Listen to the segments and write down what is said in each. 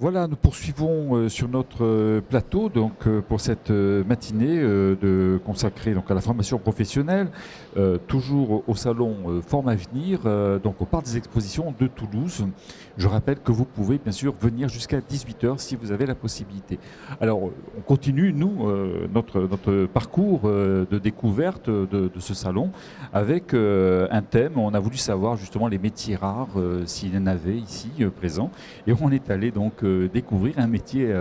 Voilà, nous poursuivons sur notre plateau donc, pour cette matinée consacrée donc, à la formation professionnelle, toujours au salon Forme Avenir, donc au Parc des Expositions de Toulouse. Je rappelle que vous pouvez bien sûr venir jusqu'à 18 h si vous avez la possibilité. Alors, on continue, nous, notre parcours de découverte de ce salon avec un thème. On a voulu savoir justement les métiers rares, s'il y en avait ici présents. Et on est allé donc découvrir un métier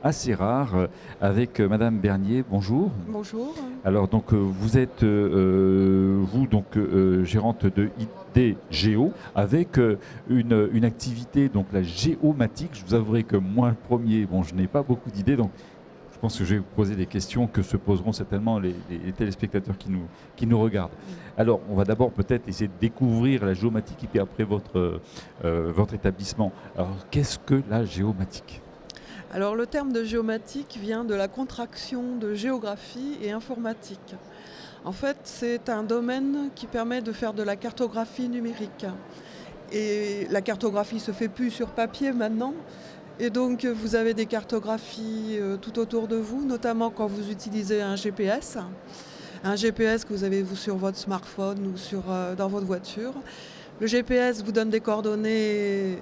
assez rare avec Madame Bernier. Bonjour. Bonjour. Alors donc vous êtes vous donc gérante de ID Géo avec une activité donc la géomatique. Je vous avouerai que moi le premier, bon je n'ai pas beaucoup d'idées donc je pense que je vais vous poser des questions que se poseront certainement les téléspectateurs qui nous regardent. Alors, on va d'abord peut-être essayer de découvrir la géomatique et puis après votre établissement. Alors, qu'est-ce que la géomatique ? Alors le terme de géomatique vient de la contraction de géographie et informatique. En fait, c'est un domaine qui permet de faire de la cartographie numérique. Et la cartographie se fait plus sur papier maintenant. Et donc vous avez des cartographies tout autour de vous, notamment quand vous utilisez un GPS. Un GPS que vous avez vous sur votre smartphone ou dans votre voiture. Le GPS vous donne des coordonnées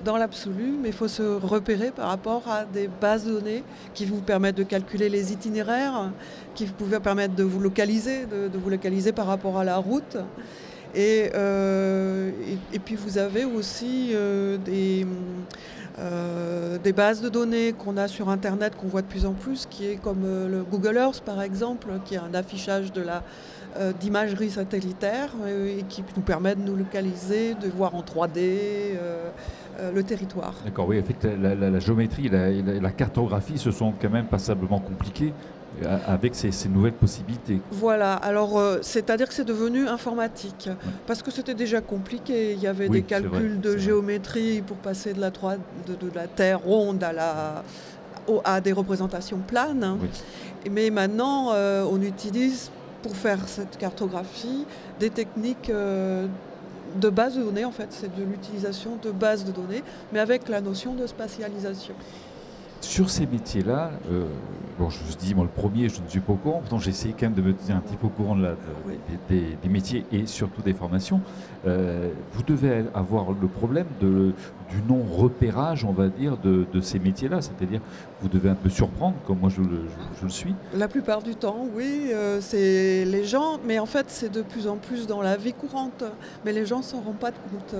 dans l'absolu, mais il faut se repérer par rapport à des bases de données qui vous permettent de calculer les itinéraires, qui vous permettent de vous localiser, de vous localiser par rapport à la route. Et puis vous avez aussi des bases de données qu'on a sur Internet, qu'on voit de plus en plus, qui est comme le Google Earth par exemple, qui est un affichage d'imagerie satellitaire et qui nous permet de nous localiser, de voir en 3D le territoire. D'accord, oui, effectivement, la géométrie et la cartographie se sont quand même passablement compliquées avec ces nouvelles possibilités. Voilà, alors c'est-à-dire que c'est devenu informatique, parce que c'était déjà compliqué. Il y avait des calculs de géométrie pour passer de la terre ronde à des représentations planes. Oui. Mais maintenant, on utilise pour faire cette cartographie des techniques de base de données. En fait, c'est de l'utilisation de bases de données, mais avec la notion de spatialisation. Sur ces métiers-là, bon, je vous dis, moi, le premier, je ne suis pas au courant. Pourtant, j'ai essayé quand même de me tenir un petit peu au courant des métiers et surtout des formations. Vous devez avoir le problème du non-repérage, on va dire, de ces métiers-là. C'est-à-dire, vous devez un peu surprendre, comme moi je le suis. La plupart du temps, oui. C'est les gens, mais en fait, c'est de plus en plus dans la vie courante. Mais les gens ne s'en rendent pas compte.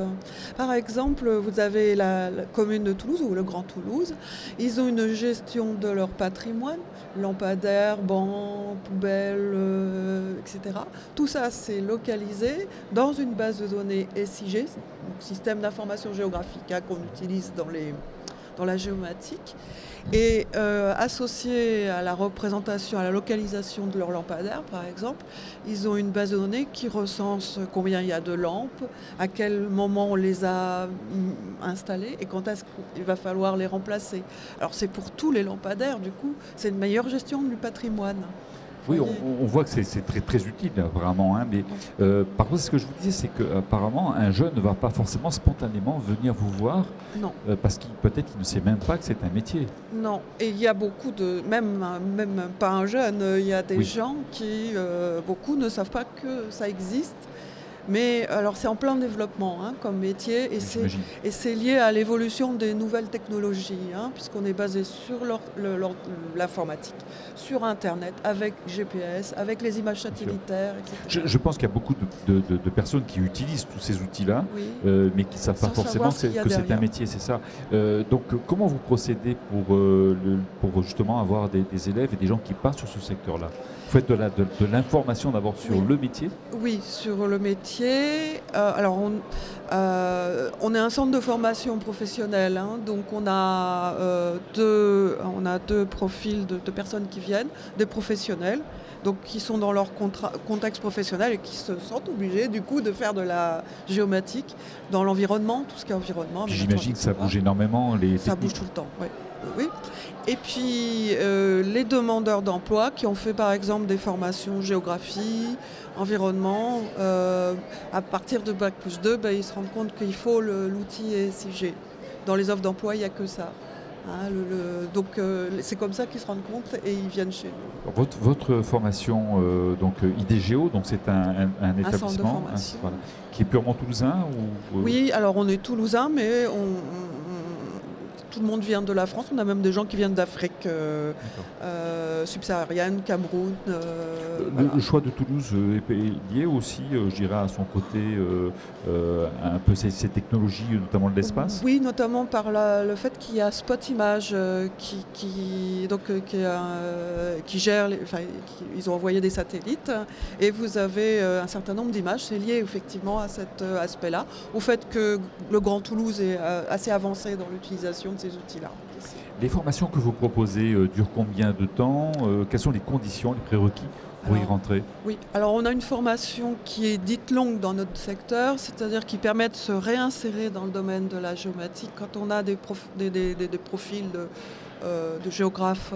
Par exemple, vous avez la commune de Toulouse, ou le Grand Toulouse. Ils ont une gestion de leur patrimoine, lampadaires, bancs, poubelles, etc. Tout ça, c'est localisé dans une base de données SIG, système d'information géographique qu'on utilise dans la géomatique. Et associé à la représentation, à la localisation de leurs lampadaires, par exemple, ils ont une base de données qui recense combien il y a de lampes, à quel moment on les a installées et quand est-ce qu'il va falloir les remplacer. Alors c'est pour tous les lampadaires, du coup, c'est une meilleure gestion du patrimoine. Oui, on voit que c'est très, très utile apparemment, hein, mais par contre ce que je vous disais c'est qu'apparemment un jeune ne va pas forcément spontanément venir vous voir parce qu'il peut-être il ne sait même pas que c'est un métier. Non, et il y a beaucoup même pas un jeune, il y a des gens qui, beaucoup ne savent pas que ça existe. Mais alors c'est en plein développement comme métier et c'est lié à l'évolution des nouvelles technologies, puisqu'on est basé sur l'informatique, sur Internet, avec GPS, avec les images satellitaires, etc. Je pense qu'il y a beaucoup de personnes qui utilisent tous ces outils-là, mais qui ne savent pas forcément que c'est un métier, c'est ça. Donc comment vous procédez pour justement avoir des élèves et des gens qui passent sur ce secteur-là ? Vous faites de l'information d'abord sur le métier ? Oui, sur le métier. Alors, on est un centre de formation professionnelle, donc on a deux profils de personnes qui viennent, des professionnels, donc qui sont dans leur contexte professionnel et qui se sentent obligés du coup de faire de la géomatique dans l'environnement, tout ce qui est environnement. J'imagine que ça bouge énormément. Ça bouge tout le temps, oui. Et puis les demandeurs d'emploi qui ont fait par exemple des formations géographie, environnement, à partir de Bac+2, ils se rendent compte qu'il faut l'outil SIG. Dans les offres d'emploi, il n'y a que ça. hein, donc c'est comme ça qu'ils se rendent compte et ils viennent chez nous. Votre formation, donc IDGO, donc c'est un Un centre de établissement formation. voilà, qui est purement toulousain ou, Oui, alors on est toulousain, mais tout le monde vient de la France. On a même des gens qui viennent d'Afrique subsaharienne, Cameroun. Le choix de Toulouse est lié aussi, je dirais, à son côté, un peu ces technologies, notamment de l'espace. Oui, notamment par le fait qu'il y a Spot Image qui gère, ils ont envoyé des satellites et vous avez un certain nombre d'images. C'est lié effectivement à cet aspect-là, au fait que le Grand Toulouse est assez avancé dans l'utilisation de ces outils-là. Les formations que vous proposez durent combien de temps? Quelles sont les conditions, les prérequis pour y rentrer? Oui, alors on a une formation qui est dite longue dans notre secteur, c'est-à-dire qui permet de se réinsérer dans le domaine de la géomatique quand on a des profils de géographes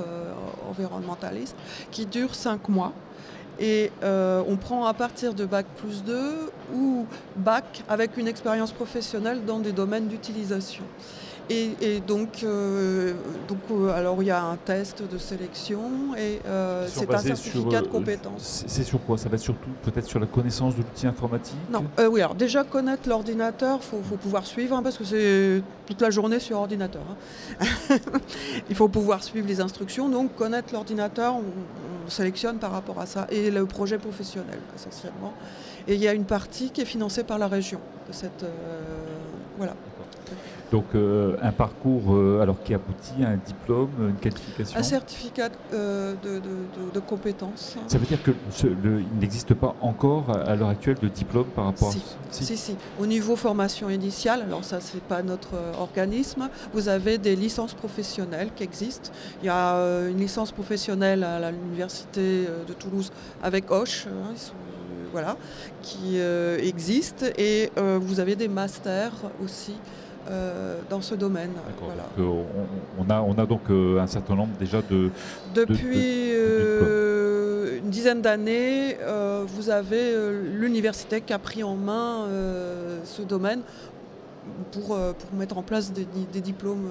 environnementalistes qui durent 5 mois. Et on prend à partir de Bac+2 ou Bac avec une expérience professionnelle dans des domaines d'utilisation. Et donc, alors il y a un test de sélection et c'est un certificat de compétences. C'est sur quoi? Ça va être surtout peut-être sur la connaissance de l'outil informatique? Non, oui, alors déjà connaître l'ordinateur, faut pouvoir suivre, hein, parce que c'est toute la journée sur ordinateur. Hein. Il faut pouvoir suivre les instructions, donc connaître l'ordinateur, on sélectionne par rapport à ça, et le projet professionnel essentiellement. Et il y a une partie qui est financée par la région de cette... voilà. Donc un parcours alors qui aboutit à un diplôme, une qualification? Un certificat de compétences. Ça veut dire qu'il n'existe pas encore à l'heure actuelle de diplôme par rapport à... Si. Au niveau formation initiale, alors ça c'est pas notre organisme, vous avez des licences professionnelles qui existent. Il y a une licence professionnelle à l'université de Toulouse avec Hoche, hein, voilà, qui existe, et vous avez des masters aussi dans ce domaine. Voilà. On a donc un certain nombre déjà de... Depuis une dizaine d'années, vous avez l'université qui a pris en main ce domaine pour mettre en place des diplômes.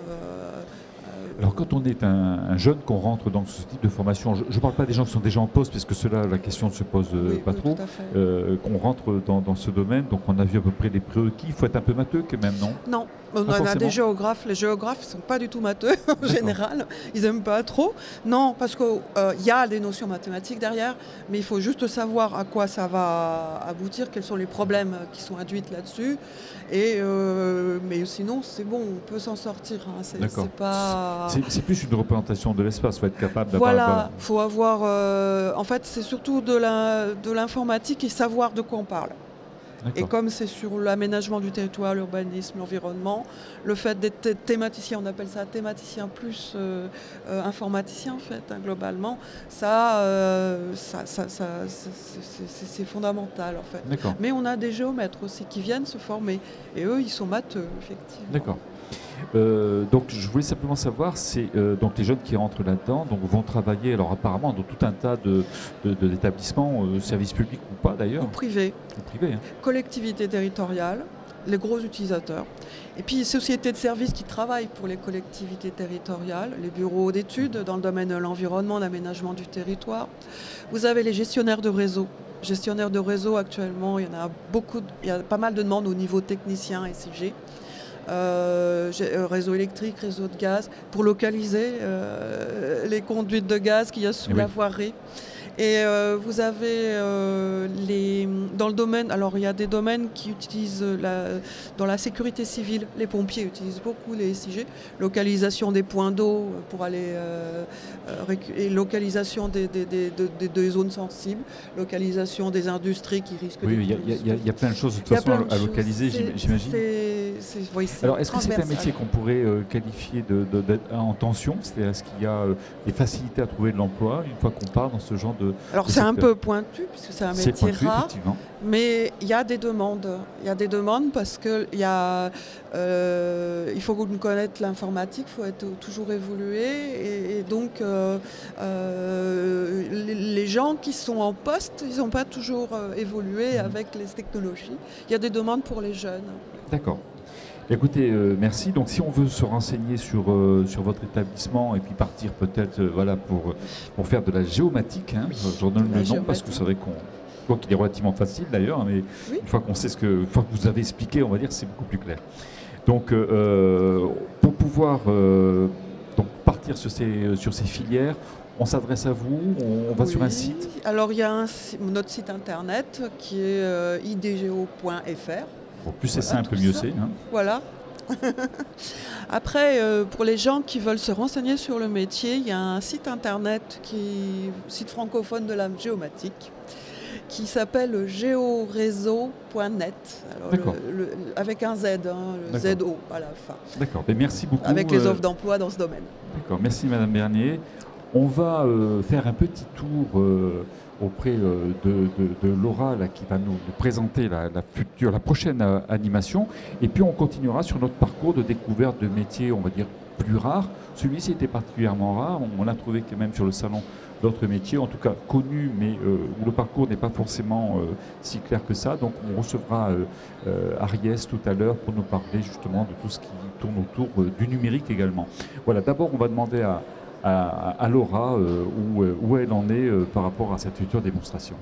Alors quand on est un jeune, qu'on rentre dans ce type de formation, je ne parle pas des gens qui sont déjà en poste, parce que cela, la question ne se pose pas trop, qu'on rentre dans ce domaine, donc on a vu à peu près les prérequis, il faut être un peu matheux quand même, non? Non, on a des géographes, les géographes ne sont pas du tout matheux en général, ils n'aiment pas trop. Non, parce qu'il y a des notions mathématiques derrière, mais il faut juste savoir à quoi ça va aboutir, quels sont les problèmes qui sont induits là-dessus. Mais sinon, c'est bon, on peut s'en sortir. Hein. C'est pas... plus une représentation de l'espace, il faut être capable d'avoir... Voilà, il faut avoir... en fait, c'est surtout de l'informatique et savoir de quoi on parle. Et comme c'est sur l'aménagement du territoire, l'urbanisme, l'environnement, le fait d'être thématicien, on appelle ça thématicien plus informaticien en fait, hein, globalement, c'est fondamental en fait. Mais on a des géomètres aussi qui viennent se former et eux ils sont matheux effectivement. D'accord. Donc je voulais simplement savoir, c'est donc les jeunes qui rentrent là-dedans vont travailler alors apparemment dans tout un tas d'établissements, services publics ou pas d'ailleurs. Ou privés. Hein. Collectivités territoriales, les gros utilisateurs. Et puis les sociétés de services qui travaillent pour les collectivités territoriales, les bureaux d'études dans le domaine de l'environnement, l'aménagement du territoire. Vous avez les gestionnaires de réseau. Gestionnaires de réseau actuellement, il y a pas mal de demandes au niveau technicien SIG. Réseau électrique, réseau de gaz, pour localiser les conduites de gaz qu'il y a sous la voirie. Et vous avez dans le domaine, alors il y a des domaines qui utilisent dans la sécurité civile, les pompiers utilisent beaucoup les SIG, localisation des points d'eau pour aller et localisation des zones sensibles, localisation des industries qui risquent de... Oui, il y a plein de choses de toute façon à localiser, j'imagine. Alors est-ce que c'est un métier qu'on pourrait qualifier en tension? C'est-à-dire est-ce qu'il y a des facilités à trouver de l'emploi une fois qu'on part dans ce genre de... Alors c'est un peu pointu puisque c'est un métier rare, mais il y a des demandes. Il y a des demandes parce que il faut connaître l'informatique, il faut être toujours évolué et donc les gens qui sont en poste, ils n'ont pas toujours évolué avec les technologies. Il y a des demandes pour les jeunes. D'accord. Écoutez, merci. Donc, si on veut se renseigner sur votre établissement et puis partir peut-être voilà, pour faire de la géomatique, hein, j'en donne La le nom parce que c'est vrai quoi qu'il est relativement facile d'ailleurs, mais Oui. une fois qu'on sait une fois que vous avez expliqué, on va dire, c'est beaucoup plus clair. Donc, pour pouvoir donc partir sur ces filières, on s'adresse à vous, on va sur un Oui. site. Alors il y a notre site internet qui est idgo.fr. Bon, plus c'est Voilà, simple, tout mieux ça. c'est, hein. Voilà. Après, pour les gens qui veulent se renseigner sur le métier, il y a un site internet site francophone de la géomatique, qui s'appelle georéseau.net. D'accord. Avec un Z, hein, le D'accord. ZO à la fin. D'accord. Mais merci beaucoup. Avec les offres d'emploi dans ce domaine. D'accord. Merci Madame Bernier. On va faire un petit tour auprès de Laura là, qui va nous présenter la prochaine animation. Et puis on continuera sur notre parcours de découverte de métiers, on va dire, plus rares. Celui-ci était particulièrement rare. On a trouvé quand même sur le salon d'autres métiers, en tout cas connus, mais où le parcours n'est pas forcément si clair que ça. Donc on recevra Ariès tout à l'heure pour nous parler justement de tout ce qui tourne autour du numérique également. Voilà, d'abord on va demander à Laura où elle en est par rapport à cette future démonstration.